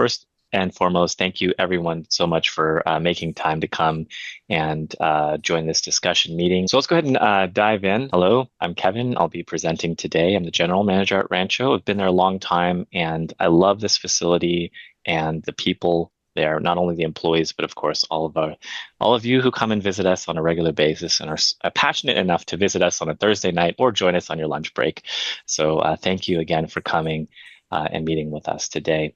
First and foremost, thank you everyone so much for making time to come and join this discussion meeting. So let's go ahead and dive in. Hello, I'm Kevin. I'll be presenting today. I'm the general manager at Rancho. I've been there a long time and I love this facility and the people there, not only the employees, but of course all of you who come and visit us on a regular basis and are passionate enough to visit us on a Thursday night or join us on your lunch break. So thank you again for coming and meeting with us today.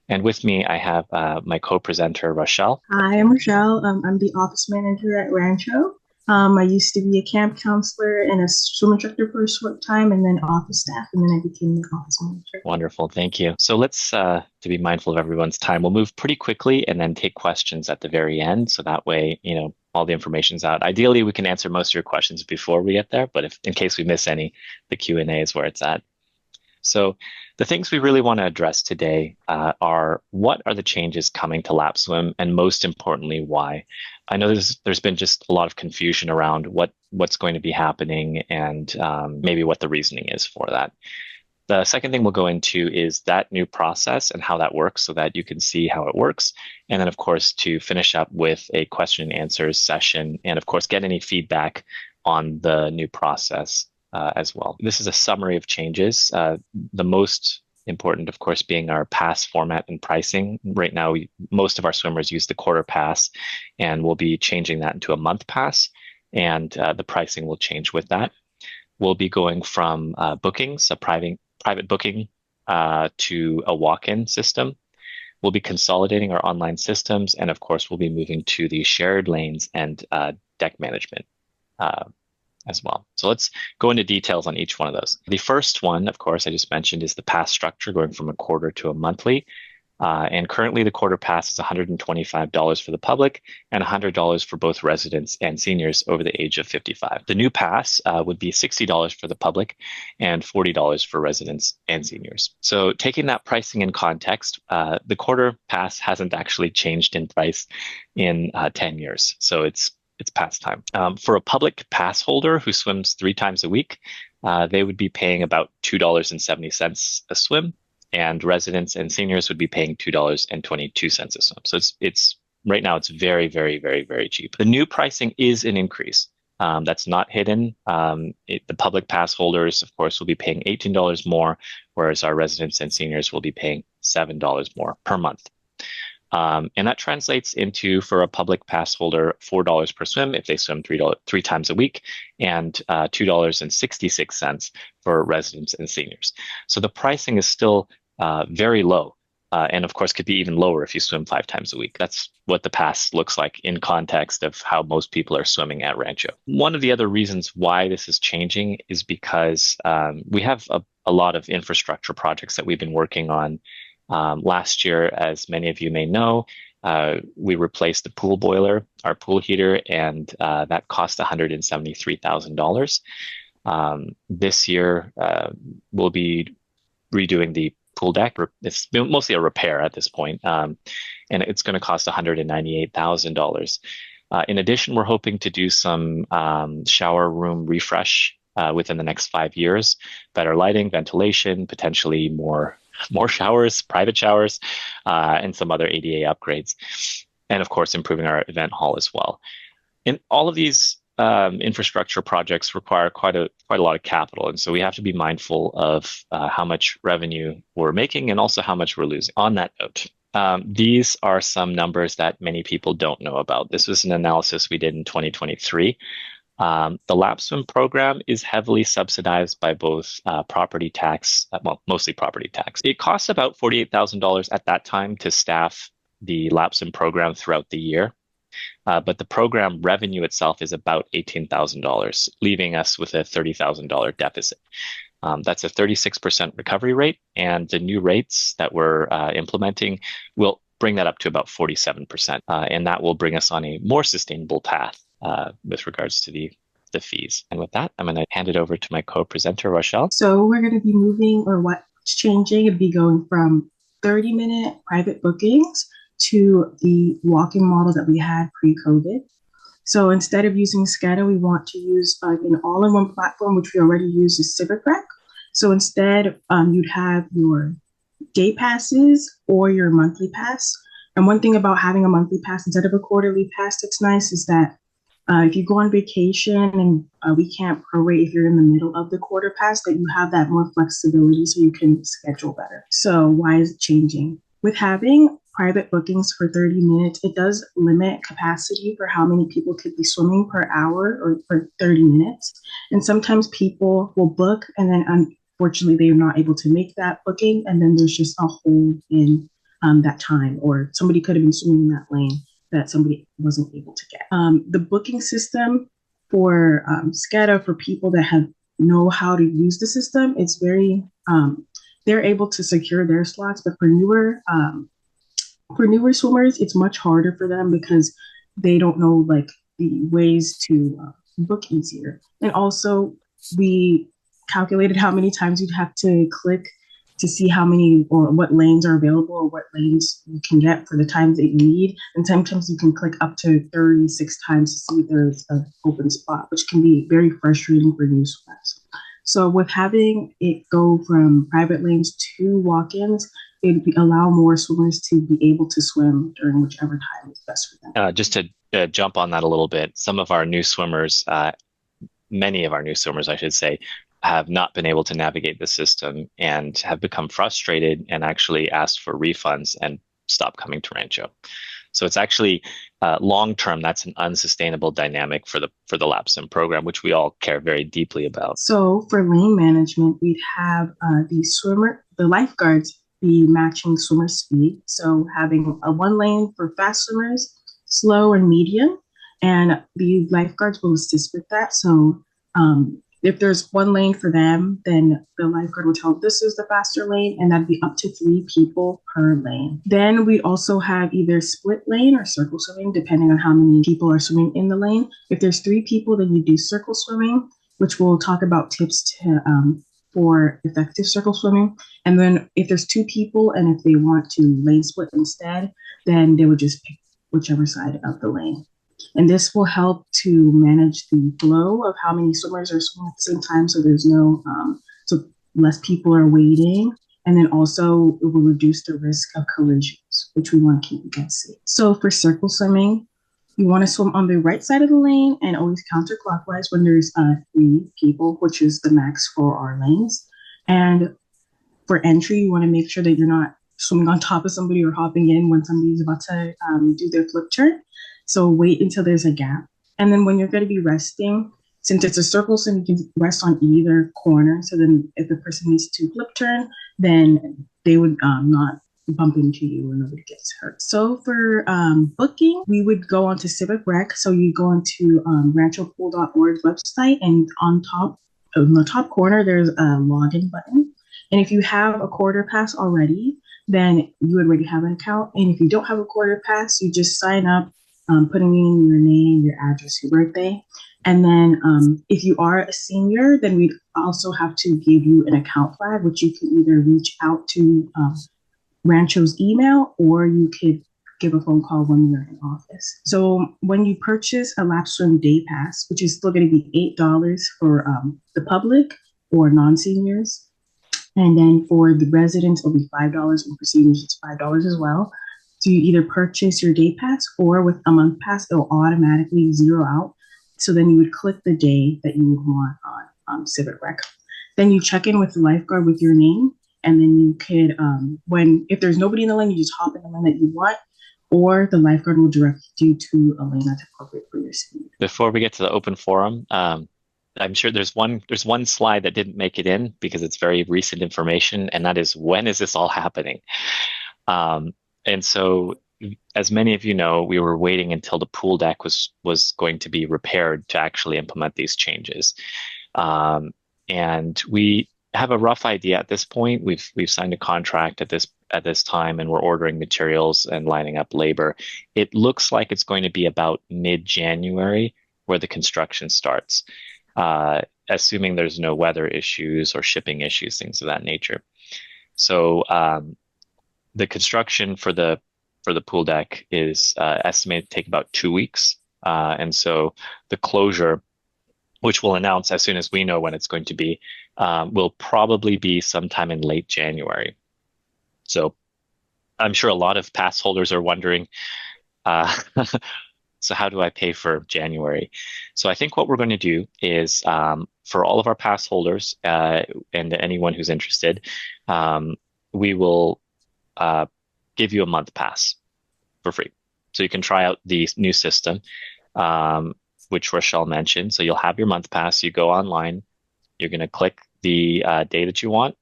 And with me, I have my co-presenter, Rochelle. Hi, I'm Rochelle. I'm the office manager at Rancho. I used to be a camp counselor and a swim instructor for a short time, and then office staff, and then I became the office manager. Wonderful, thank you. So let's, to be mindful of everyone's time, we'll move pretty quickly and then take questions at the very end. So that way, all the information's out. Ideally, we can answer most of your questions before we get there, but if in case we miss any, the Q&A is where it's at. So the things we really want to address today are what are the changes coming to lap swim, and most importantly, why? I know there's been just a lot of confusion around what's going to be happening and maybe what the reasoning is for that. The second thing we'll go into is that new process and how that works so that you can see how it works. And then, of course, to finish up with a question and answers session and, of course, get any feedback on the new process as well. This is a summary of changes. The most important, of course, being our pass format and pricing. Right now, most of our swimmers use the quarter pass, and we'll be changing that into a month pass, and the pricing will change with that. We'll be going from bookings, a private booking, to a walk-in system. We'll be consolidating our online systems, and of course, we'll be moving to the shared lanes and deck management as well. So let's go into details on each one of those. The first one, of course, I just mentioned is the pass structure going from a quarter to a monthly. And currently the quarter pass is $125 for the public and $100 for both residents and seniors over the age of 55. The new pass would be $60 for the public and $40 for residents and seniors. So taking that pricing in context, the quarter pass hasn't actually changed in price in 10 years. So it's past time. For a public pass holder who swims 3 times a week, they would be paying about $2.70 a swim, and residents and seniors would be paying $2.22 a swim. So it's right now it's very, very, very, very cheap. The new pricing is an increase. That's not hidden. The public pass holders, of course, will be paying $18 more, whereas our residents and seniors will be paying $7 more per month. And that translates into, for a public pass holder, $4 per swim if they swim 3 times a week, and $2.66 for residents and seniors. So the pricing is still very low, and of course could be even lower if you swim 5 times a week. That's what the pass looks like in context of how most people are swimming at Rancho. One of the other reasons why this is changing is because we have a lot of infrastructure projects that we've been working on. Last year, as many of you may know, we replaced the pool boiler, our pool heater, and that cost $173,000. This year, we'll be redoing the pool deck. It's mostly a repair at this point, and it's going to cost $198,000. In addition, we're hoping to do some shower room refresh within the next 5 years, better lighting, ventilation, potentially more showers, private showers, and some other ADA upgrades. And of course, improving our event hall as well. And all of these infrastructure projects require quite a lot of capital. And so we have to be mindful of how much revenue we're making and also how much we're losing. On that note, these are some numbers that many people don't know about. This was an analysis we did in 2023. The lap swim program is heavily subsidized by both property tax, mostly property tax. It costs about $48,000 at that time to staff the lap swim program throughout the year. But the program revenue itself is about $18,000, leaving us with a $30,000 deficit. That's a 36% recovery rate, and the new rates that we're implementing will bring that up to about 47%. And that will bring us on a more sustainable path with regards to the fees. And with that, I'm going to hand it over to my co-presenter, Rochelle. So we're going to be moving, or what's changing, it'd be going from 30-minute private bookings to the walk-in model that we had pre-COVID. So instead of using SCADA, we want to use an all-in-one platform, which we already use is CiviCrec. So instead, you'd have your day passes or your monthly pass. And one thing about having a monthly pass instead of a quarterly pass that's nice is that if you go on vacation and we can't prorate if you're in the middle of the quarter pass, that you have that more flexibility so you can schedule better. So why is it changing? With having private bookings for 30 minutes, it does limit capacity for how many people could be swimming per hour or for 30 minutes. And sometimes people will book and then unfortunately they're not able to make that booking. And then there's just a hole in that time, or somebody could have been swimming in that lane that somebody wasn't able to get. The booking system for SCADA for people that have know how to use the system, it's very they're able to secure their slots, but for newer swimmers, it's much harder for them because they don't know like the ways to book easier. And also, we calculated how many times you'd have to click to see how many or what lanes are available or what lanes you can get for the times that you need. And sometimes you can click up to 36 times to see if there's an open spot, which can be very frustrating for new swimmers. So with having it go from private lanes to walk-ins, it would allow more swimmers to be able to swim during whichever time is best for them. Just to jump on that a little bit, some of our new swimmers, many of our new swimmers, I should say, have not been able to navigate the system and have become frustrated and actually asked for refunds and stopped coming to Rancho. So it's actually long term, that's an unsustainable dynamic for the lap sim program, which we all care very deeply about. So for lane management, we'd have the lifeguards be matching swimmer speed. So having a one lane for fast swimmers, slow and medium, and the lifeguards will assist with that. So if there's one lane for them, then the lifeguard will tell this is the faster lane, and that'd be up to 3 people per lane. Then we also have either split lane or circle swimming, depending on how many people are swimming in the lane. If there's 3 people, then you do circle swimming, which we'll talk about tips for effective circle swimming. And then if there's 2 people and if they want to lane split instead, then they would just pick whichever side of the lane. And this will help to manage the flow of how many swimmers are swimming at the same time. So there's so less people are waiting. And then also it will reduce the risk of collisions, which we want to keep you guys safe. So for circle swimming, you want to swim on the right side of the lane and always counterclockwise when there's 3 people, which is the max for our lanes. And for entry, you want to make sure that you're not swimming on top of somebody or hopping in when somebody's about to do their flip turn. So wait until there's a gap. And then when you're going to be resting, since it's a circle, so you can rest on either corner. So then if the person needs to flip turn, then they would not bump into you and nobody gets hurt. So for booking, we would go onto Civic Rec. So you go onto ranchopool.org's website, and on the top corner, there's a login button. And if you have a quarter pass already, then you already have an account. And if you don't have a quarter pass, you just sign up, putting in your name, your address, your birthday. And then if you are a senior, then we'd also have to give you an account flag, which you can either reach out to Rancho's email, or you could give a phone call when you're in office. So when you purchase a lap swim day pass, which is still going to be $8 for the public or non-seniors, and then for the residents, it'll be $5, and for seniors, it's $5 as well. So you either purchase your day pass, or with a month pass, it'll automatically zero out. So then you would click the day that you would want on Civic Rec. Then you check in with the lifeguard with your name, and then you could, if there's nobody in the lane, you just hop in the lane that you want, or the lifeguard will direct you to a lane that's appropriate for your speed. Before we get to the open forum, I'm sure there's one slide that didn't make it in because it's very recent information, and that is, when is this all happening? And so, as many of you know, we were waiting until the pool deck was going to be repaired to actually implement these changes. And we have a rough idea at this point. We've signed a contract at this time, and we're ordering materials and lining up labor. It looks like it's going to be about mid-January where the construction starts, assuming there's no weather issues or shipping issues, things of that nature. So the construction for the pool deck is estimated to take about 2 weeks. And so the closure, which we'll announce as soon as we know when it's going to be, will probably be sometime in late January. So I'm sure a lot of pass holders are wondering, uh, so how do I pay for January? So I think what we're going to do is for all of our pass holders and anyone who's interested, um, we will uh, give you a month pass for free. So you can try out the new system, um, which Rochelle mentioned. So you'll have your month pass. You go online. You're going to click the day that you want,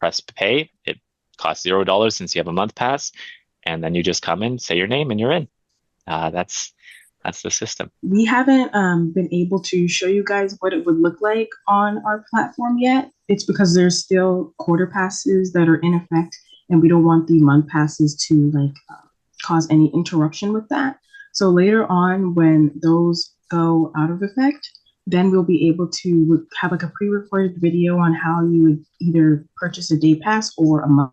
press pay. It costs $0 since you have a month pass, and then you just come in, say your name, and you're in. That's the system. We haven't been able to show you guys what it would look like on our platform yet. It's because there's still quarter passes that are in effect, and we don't want the month passes to cause any interruption with that. So later on, when those go out of effect, then we'll be able to have like a pre-recorded video on how you would either purchase a day pass or a month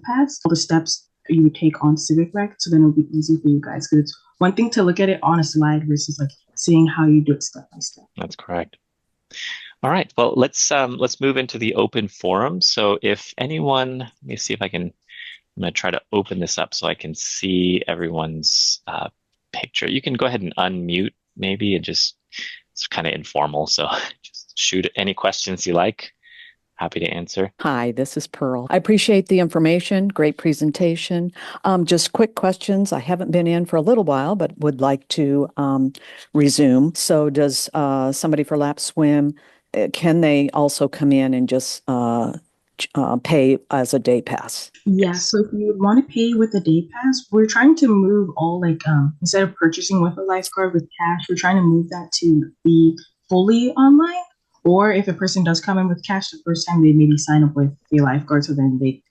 pass, all the steps you would take on Civic Rec. So then it'll be easy for you guys because it's one thing to look at it on a slide versus like seeing how you do it step by step. That's correct. All right. Well, let's move into the open forum. So if anyone, let me see if I can. I'm going to try to open this up so I can see everyone's picture. You can go ahead and unmute maybe and just it's kind of informal. So just shoot any questions you like. Happy to answer. Hi, this is Pearl. I appreciate the information. Great presentation. Just quick questions. I haven't been in for a little while, but would like to resume. So does somebody for lap swim, can they also come in and just pay as a day pass? Yeah, Yes. so if you would want to pay with a day pass, we're trying to move all instead of purchasing with a lifeguard with cash, we're trying to move that to be fully online. Or if a person does come in with cash the first time, they maybe sign up with a lifeguard so then they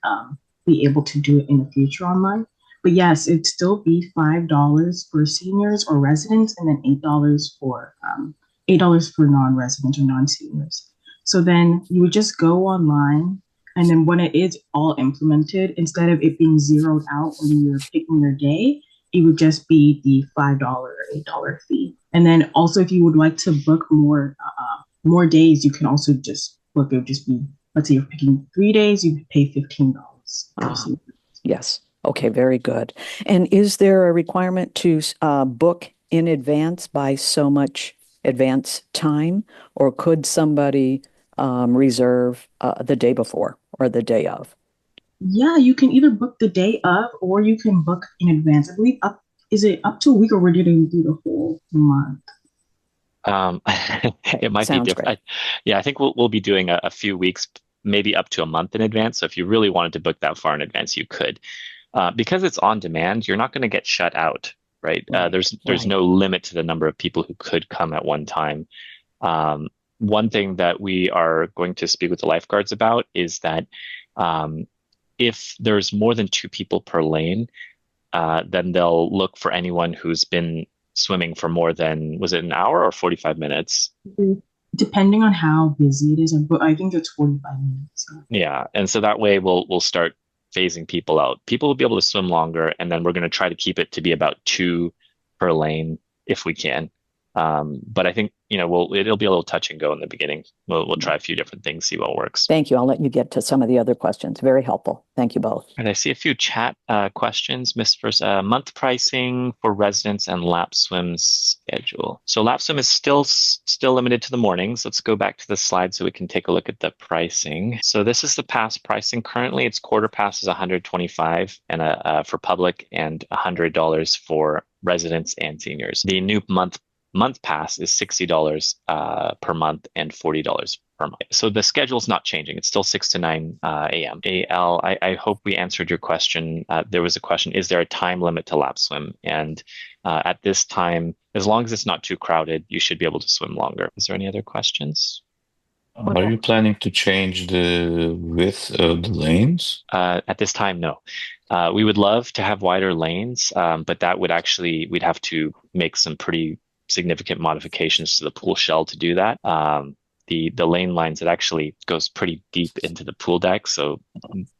be able to do it in the future online. But yes, it'd still be $5 for seniors or residents, and then $8 for non-residents or non-seniors. So then you would just go online, and then when it is all implemented, instead of it being zeroed out when you're picking your day, it would just be the $5 or $8 fee. And then also, if you would like to book more days, you can also just book. It would just be, let's say you're picking 3 days, you pay $15. Yes. Okay, very good. And is there a requirement to book in advance by so much advance time, or could somebody reserve the day before or the day of? Yeah, you can either book the day of or you can book in advance. I believe is it up to a week or we're doing through the whole month? It might be Sounds great. different. Yeah, I think we'll be doing a few weeks, maybe up to a month in advance. So if you really wanted to book that far in advance, you could. Because it's on demand, you're not going to get shut out, right? Right, There's right. no limit to the number of people who could come at one time. Um, One thing that we are going to speak with the lifeguards about is that um, if there's more than two people per lane, then they'll look for anyone who's been swimming for more than, was it an hour or 45 minutes? Depending on how busy it is, but I think it's 45 minutes. So. Yeah. And so that way we'll start phasing people out. People will be able to swim longer, and then we're going to try to keep it to be about two per lane if we can. But I think, it'll be a little touch and go in the beginning. We'll try a few different things, see what works. Thank you. I'll let you get to some of the other questions. Very helpful. Thank you both. And I see a few chat questions. Miss First, month pricing for residents and lap swim schedule. So lap swim is still limited to the mornings. Let's go back to the slide so we can take a look at the pricing. So this is the pass pricing currently. Its quarter pass is 125 and for public and $100 for residents and seniors. The new month pass is $60 per month and $40 per month. So the schedule's not changing. It's still 6 to 9 a.m. AL, I hope we answered your question. There was a question, is there a time limit to lap swim? And at this time, as long as it's not too crowded, you should be able to swim longer. Is there any other questions? Are you planning to change the width of the lanes? At this time, no. We would love to have wider lanes, but that would we'd have to make some pretty significant modifications to the pool shell to do that. The lane lines, it actually goes pretty deep into the pool deck, so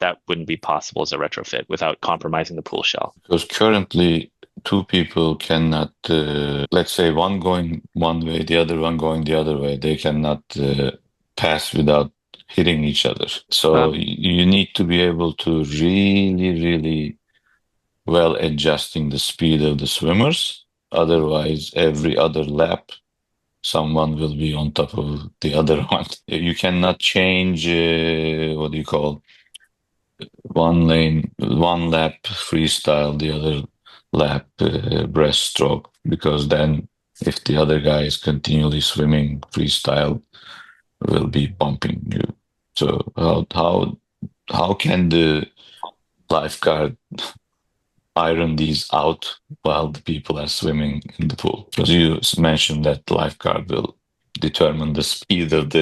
that wouldn't be possible as a retrofit without compromising the pool shell. Because currently two people cannot, let's say one going one way, the other one going the other way. They cannot pass without hitting each other. So you need to be able to really, really well adjusting the speed of the swimmers. Otherwise, every other lap, someone will be on top of the other one. You cannot change, what do you call, one lane, one lap freestyle, the other lap breaststroke, because then if the other guy is continually swimming freestyle, will be bumping you. So how can the lifeguard iron these out while the people are swimming in the pool? Because you mentioned that the lifeguard will determine the speed of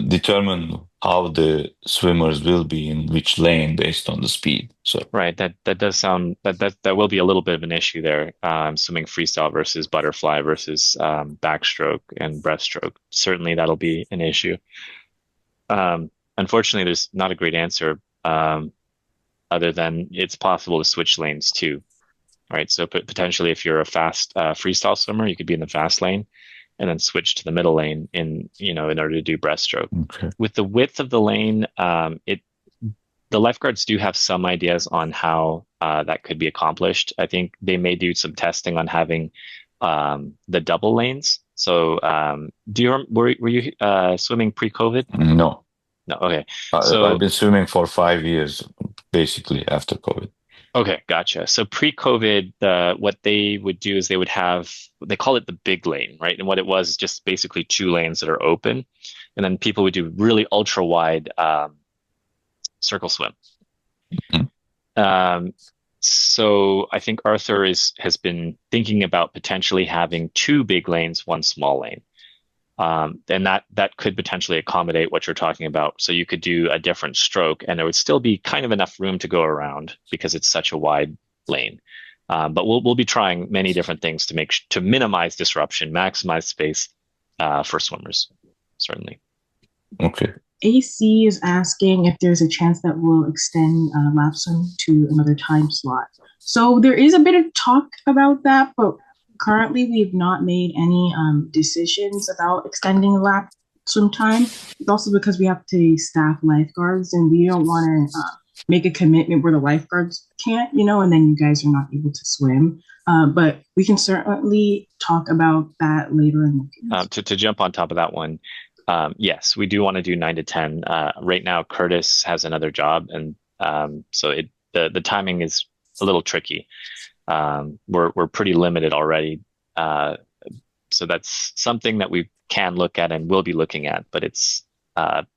determine how the swimmers will be in which lane based on the speed. So Right. That does sound that will be a little bit of an issue there. Swimming freestyle versus butterfly versus backstroke and breaststroke. Certainly that'll be an issue. Unfortunately, there's not a great answer other than it's possible to switch lanes too. Right. So potentially, if you're a fast freestyle swimmer, you could be in the fast lane and then switch to the middle lane in order to do breaststroke. okay. With the width of the lane, the lifeguards do have some ideas on how that could be accomplished. I think they may do some testing on having the double lanes. So, were you swimming pre-COVID? No. No. Okay. I've So, been swimming for 5 years, basically after COVID. okay, gotcha. So pre-COVID, what they would do is they call it the big lane, right? And what it was is just basically two lanes that are open, and then people would do really ultra wide circle swim. Mhm. Um, so I think Arthur has been thinking about potentially having two big lanes, one small lane. And that could potentially accommodate what you're talking about. So you could do a different stroke, and there would still be kind of enough room to go around because it's such a wide lane. But we'll be trying many different things to minimize disruption, maximize space for swimmers, certainly. Okay. AC is asking if there's a chance that we'll extend Lapsum to another time slot. So there is a bit of talk about that, but currently we've not made any decisions about extending Lapsum time. It's also because we have to staff lifeguards, and we don't want to make a commitment where the lifeguards can't, and then you guys are not able to swim. But we can certainly talk about that later in the To jump on top of that one, yes, we do want to do 9 to 10. Right now, Curtis has another job, and so the timing is a little tricky. We're pretty limited already, so that's something that we can look at and will be looking at, but it's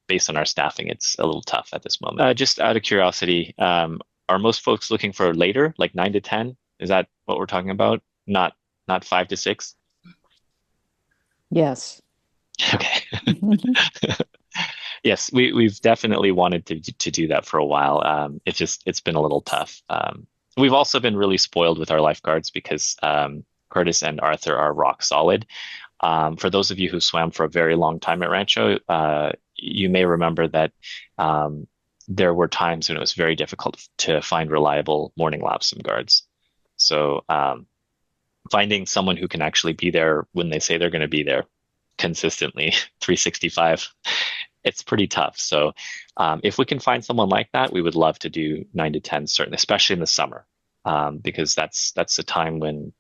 based on our staffing, it's a little tough at this moment. Just out of curiosity, are most folks looking for later, like 9 to 10? Is that what we're talking about? Not 5 to 6? Yes. Okay. Yes, we've definitely wanted to do that for a while. It's been a little tough. We've also been really spoiled with our lifeguards because Curtis and Arthur are rock solid. For those of you who swam for a very long time at Rancho, you may remember that there were times when it was very difficult to find reliable morning lapsum guards. So finding someone who can actually be there when they say they're going to be there consistently 365, it's pretty tough. So if we can find someone like that, we would love to do 9 to 10, certainly, especially in the summer, because that's the time when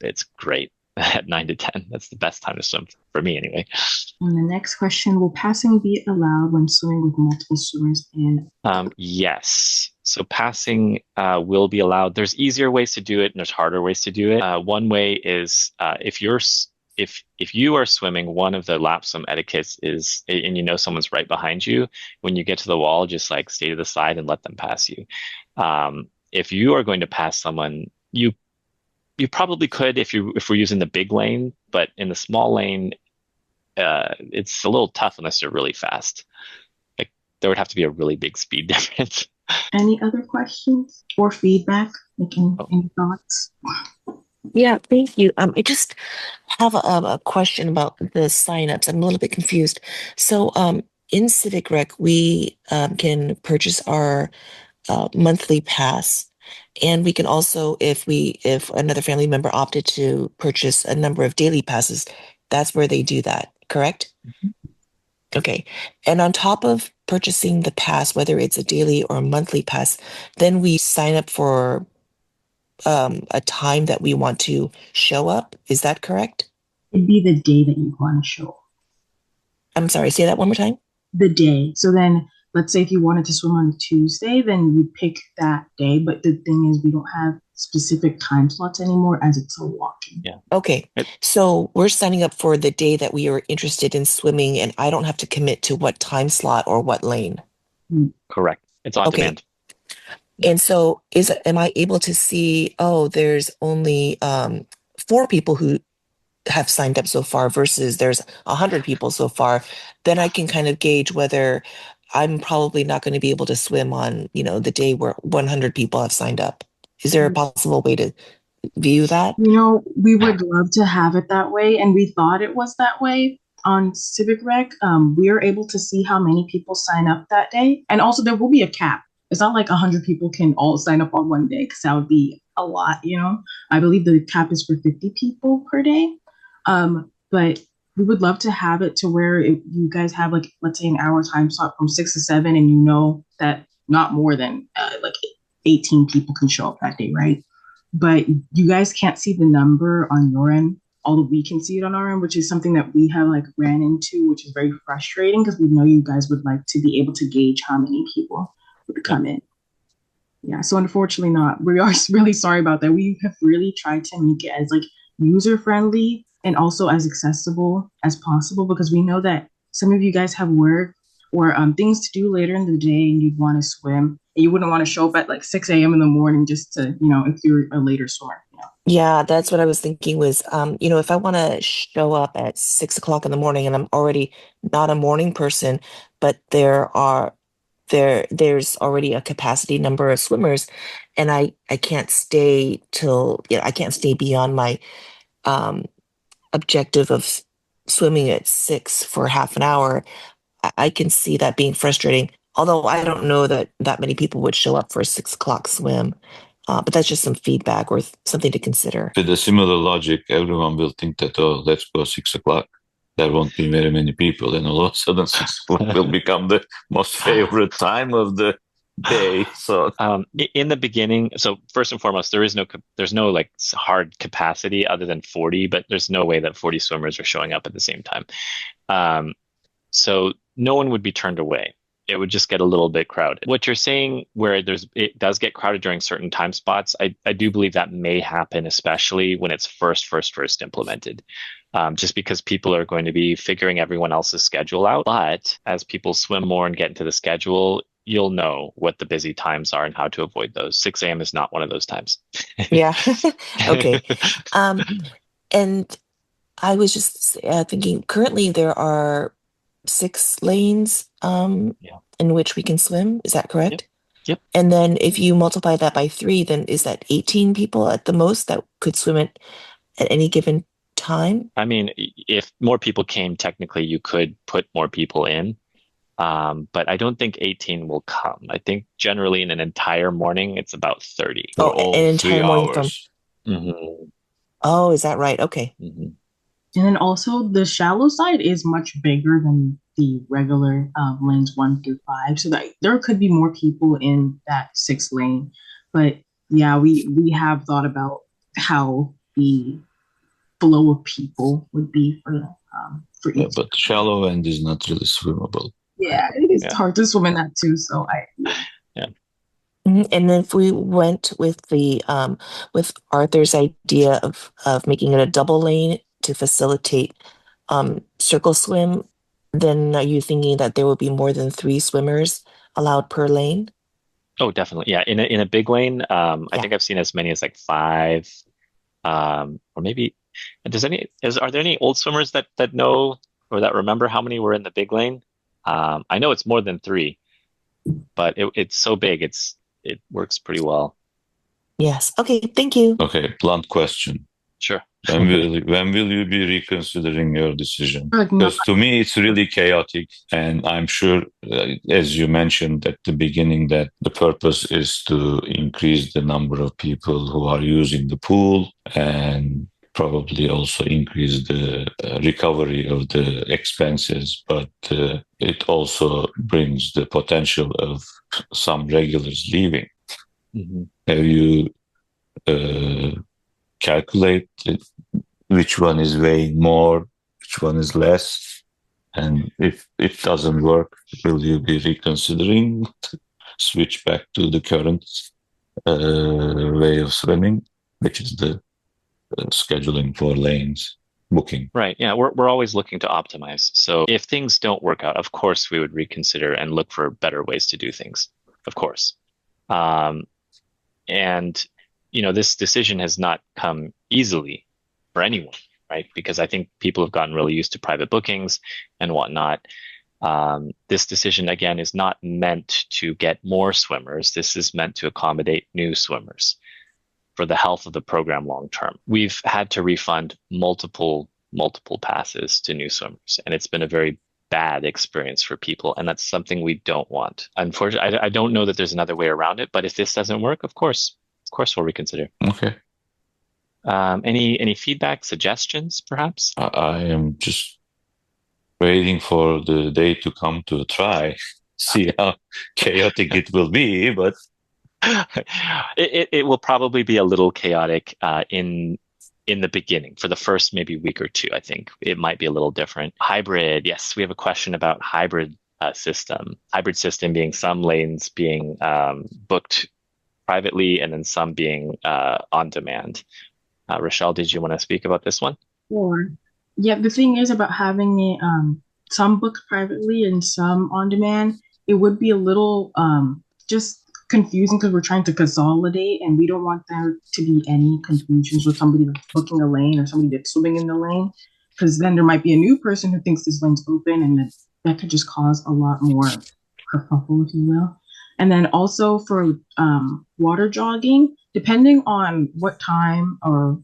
it's great at 9 to 10. That's the best time to swim for me anyway. And the next question, will passing be allowed when swimming with multiple swimmers in? Yes. So passing will be allowed. There's easier ways to do it and there's harder ways to do it. One way is if you are swimming, one of the lapsum etiquettes is, and someone's right behind you, when you get to the wall, just like stay to the side and let them pass you. If you are going to pass someone, you probably could if we're using the big lane, but in the small lane, it's a little tough unless you're really fast. Like there would have to be a really big speed difference. Any other questions or feedback? Like any thoughts? Yeah, thank you. I just have a question about the signups. I'm a little bit confused. So, in Civic Rec, we can purchase our monthly pass, and we can also, if another family member opted to purchase a number of daily passes, that's where they do that, correct? Okay. And on top of purchasing the pass, whether it's a daily or a monthly pass, then we sign up for a time that we want to show up. Is that correct? It'd be the day that you want to show up. I'm sorry, say that one more time. The day. So then, let's say if you wanted to swim on a Tuesday, then you pick that day. But the thing is, we don't have specific time slots anymore as it's a walking. Yeah. Okay. So we're signing up for the day that we are interested in swimming, and I don't have to commit to what time slot or what lane. Correct. It's on Okay. demand. And so am I able to see, oh, there's only 4 people who have signed up so far versus there's 100 people so far, then I can kind of gauge whether I'm probably not going to be able to swim on, the day where 100 people have signed up. Is there a possible way to view that? We would love to have it that way, and we thought it was that way on Civic Rec. We are able to see how many people sign up that day, and also there will be a cap. It's not like 100 people can all sign up on one day because that would be a lot. I believe the cap is for 50 people per day. But we would love to have it to where you guys have like, let's say, an hour time slot from 6 to 7, and that not more than like 18 people can show up that day, right? But you guys can't see the number on your end, although we can see it on our end, which is something that we have like ran into, which is very frustrating because we know you guys would like to be able to gauge how many people would come in. Yeah, so unfortunately not. We are really sorry about that. We have really tried to make it as like user friendly and also as accessible as possible because we know that some of you guys have work or things to do later in the day and you'd want to swim and you wouldn't want to show up at like 6 a.m. in the morning just to, if you're a later swimmer. Yeah, that's what I was thinking was, if I want to show up at 6 o'clock in the morning and I'm already not a morning person, but there's already a capacity number of swimmers and I can't stay I can't stay beyond my objective of swimming at 6 for half an hour. I can see that being frustrating, although I don't know that many people would show up for a 6 o'clock swim. But that's just some feedback or something to consider. With a similar logic, everyone will think that, oh, let's go 6 o'clock. There won't be very many people, and all of a sudden 6 o'clock will become the most favorite time of the day. So in the beginning, so first and foremost, there's no like hard capacity other than 40, but there's no way that 40 swimmers are showing up at the same time. So no one would be turned away. It would just get a little bit crowded. What you're saying, where it does get crowded during certain time spots, I do believe that may happen, especially when it's first implemented. Just because people are going to be figuring everyone else's schedule out. But as people swim more and get into the schedule, you'll know what the busy times are and how to avoid those. 6 a.m. is not one of those times. Yeah. Okay. And I was just thinking, currently there are 6 lanes in which we can swim. Is that correct? Yep. And then if you multiply that by 3, then is that 18 people at the most that could swim at any given time? I mean, if more people came, technically you could put more people in. But I don't think 18 will come. I think generally in an entire morning, it's about 30. Oh, an entire 3 morning hours. Mm-hmm. Oh, is that right? Okay. Mm-hmm. And then also the shallow side is much bigger than the regular lanes 1 through 5. So that there could be more people in that 6 lane. But yeah, we have thought about how the flow of people would be for Yeah, each. but shallow end is not really swimmable. Yeah, it is hard to swim in that too. So And then if we went with the with Arthur's idea of making it a double lane to facilitate circle swim, then are you thinking that there will be more than 3 swimmers allowed per lane? Oh, definitely. Yeah. In a big lane, I think I've seen as many as like 5, or maybe. Are there any old swimmers that know or that remember how many were in the big lane? I know it's more than 3, but it's so big, it works pretty well. Yes. Okay. Thank you. Okay, blunt question. Sure. When will you be reconsidering your decision? Like, no. Because to me, it's really chaotic. And I'm sure, as you mentioned at the beginning, that the purpose is to increase the number of people who are using the pool. And probably also increase the recovery of the expenses, but it also brings the potential of some regulars leaving. Mhm. Have you calculated which one is weighing more, which one is less? And if it doesn't work, will you be reconsidering switch back to the current way of swimming, which is the scheduling for lanes, booking? Right. Yeah, we're always looking to optimize. So if things don't work out, of course we would reconsider and look for better ways to do things. Of course. Um, and this decision has not come easily for anyone, right? Because I think people have gotten really used to private bookings and whatnot. This decision again is not meant to get more swimmers. This is meant to accommodate new swimmers for the health of the program long term. We've had to refund multiple passes to new swimmers, and it's been a very bad experience for people, and that's something we don't want. Unfortunately, I don't know that there's another way around it, but if this doesn't work, of course we'll reconsider. Okay. Any feedback, suggestions, perhaps? I am just waiting for the day to come to try, see how chaotic it will be, but it will probably be a little chaotic in the beginning for the first maybe week or two. I think it might be a little different. Hybrid, yes, we have a question about hybrid system. Hybrid system being some lanes being booked privately and then some being on demand. Rochelle, did you want to speak about this one? Or, yeah, the thing is about having it some booked privately and some on demand, it would be a little just confusing because we're trying to consolidate and we don't want there to be any confusions with somebody that's booking a lane or somebody that's swimming in the lane. Because then there might be a new person who thinks this lane's open and that could just cause a lot more kerfuffle, if you will. And then also for water jogging, depending on what time or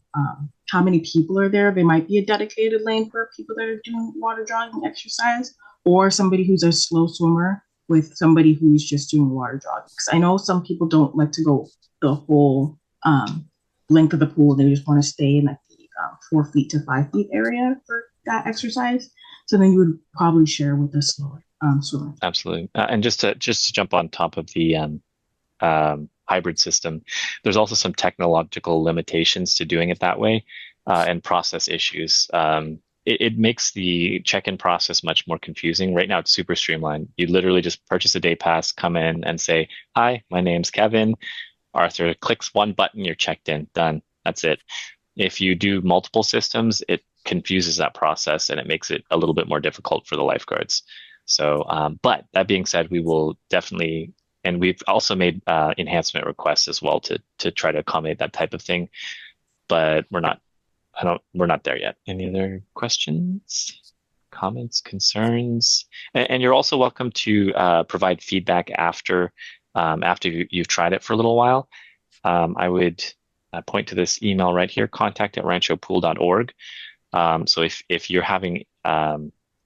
how many people are there, there might be a dedicated lane for people that are doing water jogging exercise, or somebody who's a slow swimmer with somebody who's just doing water jogging. Because I know some people don't like to go the whole length of the pool; they just want to stay in like the 4 feet to 5 feet area for that exercise. So then you would probably share with the slower swimmer. Absolutely. And just to jump on top of the hybrid system, there's also some technological limitations to doing it that way, and process issues. It makes the check-in process much more confusing. Right now, it's super streamlined. You literally just purchase a day pass, come in and say, "Hi, my name's Kevin." Arthur clicks one button, you're checked in, done. That's it. If you do multiple systems, it confuses that process and it makes it a little bit more difficult for the lifeguards. So, but that being said, we will definitely, and we've also made enhancement requests as well to try to accommodate that type of thing. But we're not there yet. Any other questions, comments, concerns? And you're also welcome to provide feedback after you've tried it for a little while. I would point to this email right here, contact@ranchopool.org. So if you're having,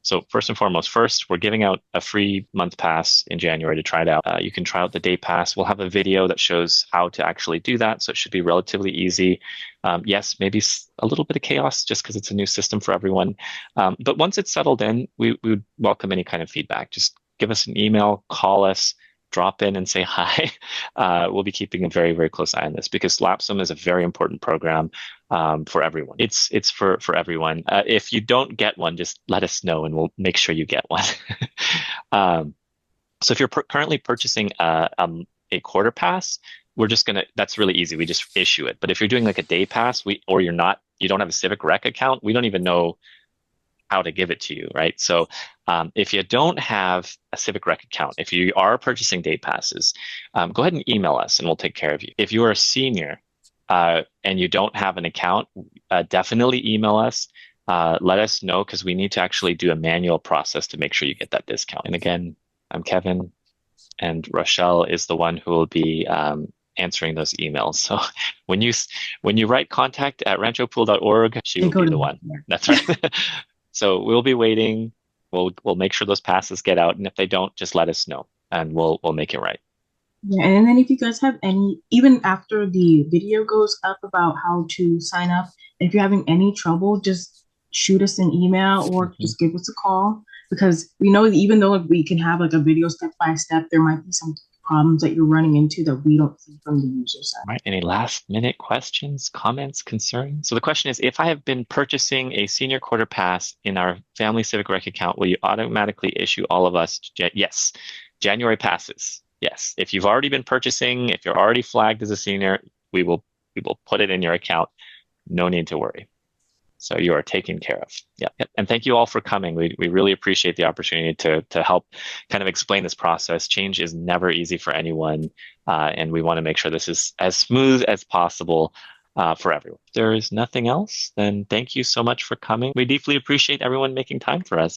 so first and foremost, we're giving out a free month pass in January to try it out. You can try out the day pass. We'll have a video that shows how to actually do that. So it should be relatively easy. Yes, maybe a little bit of chaos just because it's a new system for everyone. But once it's settled in, we would welcome any kind of feedback. Just give us an email, call us, drop in and say hi. We'll be keeping a very, very close eye on this because LAPSWIM is a very important program for everyone. It's for everyone. If you don't get one, just let us know and we'll make sure you get one. So if you're currently purchasing a quarter pass, that's really easy. We just issue it. But if you're doing like a day pass, you don't have a Civic Rec account, we don't even know how to give it to you, right? So if you don't have a Civic Rec account, if you are purchasing day passes, go ahead and email us and we'll take care of you. If you are a senior and you don't have an account, definitely email us. Let us know because we need to actually do a manual process to make sure you get that discount. And again, I'm Kevin and Rochelle is the one who will be answering those emails. So when you write contact@ranchopool.org, she will be the one. That's right. So we'll be waiting. We'll make sure those passes get out, and if they don't, just let us know, and we'll make it right. Yeah, and then if you guys have any, even after the video goes up about how to sign up, if you're having any trouble, just shoot us an email or Mhm. just give us a call because we know that even though we can have like a video step by step, there might be some problems that you're running into that we don't see from the user side. Right. Any last minute questions, comments, concerns? So the question is, if I have been purchasing a senior quarter pass in our Family Civic Rec account, will you automatically issue all of us? Yes. January passes. Yes. If you've already been purchasing, if you're already flagged as a senior, we will put it in your account. No need to worry. So you are taken care of. Yeah. Yep. And thank you all for coming. We really appreciate the opportunity to help kind of explain this process. Change is never easy for anyone. And we want to make sure this is as smooth as possible for everyone. If there is nothing else, then thank you so much for coming. We deeply appreciate everyone making time for us.